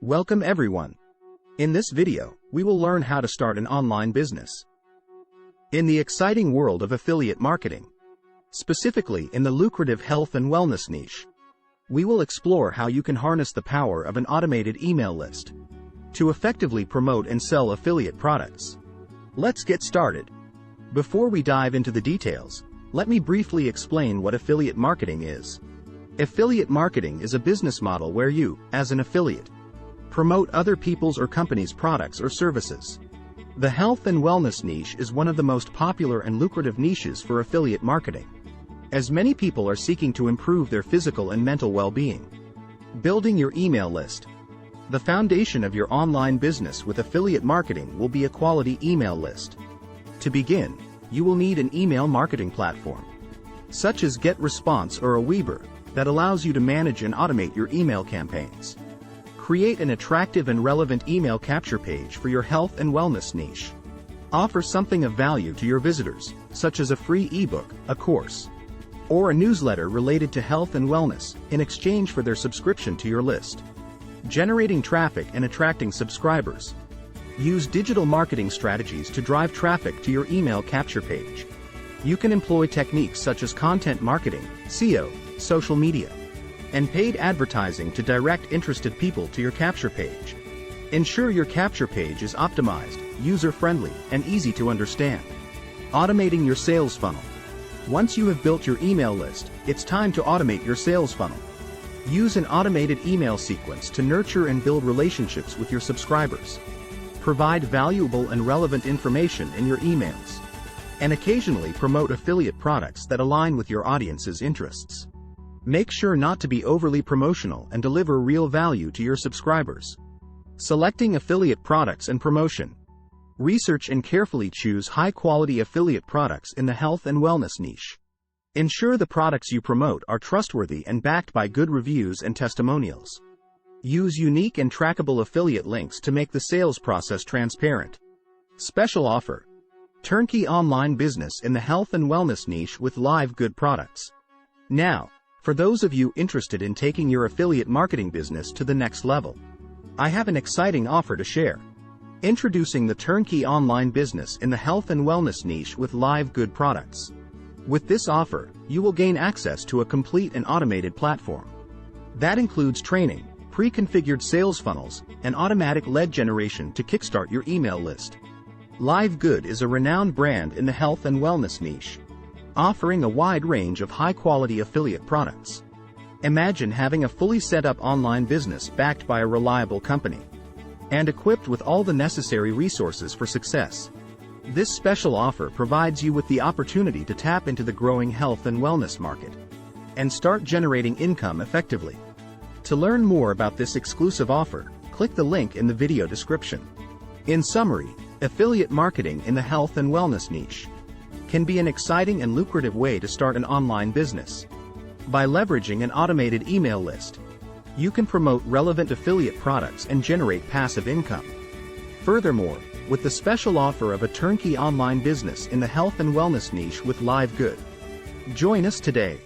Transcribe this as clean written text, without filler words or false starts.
Welcome everyone. In this video, we will learn how to start an online business. In the exciting world of affiliate marketing, specifically in the lucrative health and wellness niche, we will explore how you can harness the power of an automated email list to effectively promote and sell affiliate products. Let's get started. Before we dive into the details, let me briefly explain what affiliate marketing is. Affiliate marketing is a business model where you, as an affiliate, promote other people's or companies' products or services. The health and wellness niche is one of the most popular and lucrative niches for affiliate marketing, as many people are seeking to improve their physical and mental well-being. Building your email list. The foundation of your online business with affiliate marketing will be a quality email list. To begin, you will need an email marketing platform, such as GetResponse or a Weber, that allows you to manage and automate your email campaigns. Create an attractive and relevant email capture page for your health and wellness niche. Offer something of value to your visitors, such as a free ebook, a course, or a newsletter related to health and wellness, in exchange for their subscription to your list. Generating traffic and attracting subscribers. Use digital marketing strategies to drive traffic to your email capture page. You can employ techniques such as content marketing, SEO, social media, and paid advertising to direct interested people to your capture page. Ensure your capture page is optimized, user-friendly, and easy to understand. Automating your sales funnel. Once you have built your email list, it's time to automate your sales funnel. Use an automated email sequence to nurture and build relationships with your subscribers. Provide valuable and relevant information in your emails, and occasionally promote affiliate products that align with your audience's interests. Make sure not to be overly promotional and deliver real value to your subscribers. Selecting affiliate products and promotion. Research and carefully choose high-quality affiliate products in the health and wellness niche. Ensure the products you promote are trustworthy and backed by good reviews and testimonials. Use unique and trackable affiliate links to make the sales process transparent. Special offer. Turnkey online business in the health and wellness niche with LiveGood products. Now, for those of you interested in taking your affiliate marketing business to the next level, I have an exciting offer to share. Introducing the turnkey online business in the health and wellness niche with LiveGood products. With this offer, you will gain access to a complete and automated platform. That includes training, pre-configured sales funnels, and automatic lead generation to kickstart your email list. LiveGood is a renowned brand in the health and wellness niche, offering a wide range of high-quality affiliate products. Imagine having a fully set-up online business backed by a reliable company and equipped with all the necessary resources for success. This special offer provides you with the opportunity to tap into the growing health and wellness market and start generating income effectively. To learn more about this exclusive offer, click the link in the video description. In summary, affiliate marketing in the health and wellness niche can be an exciting and lucrative way to start an online business. By leveraging an automated email list, you can promote relevant affiliate products and generate passive income. Furthermore, with the special offer of a turnkey online business in the health and wellness niche with LiveGood, join us today.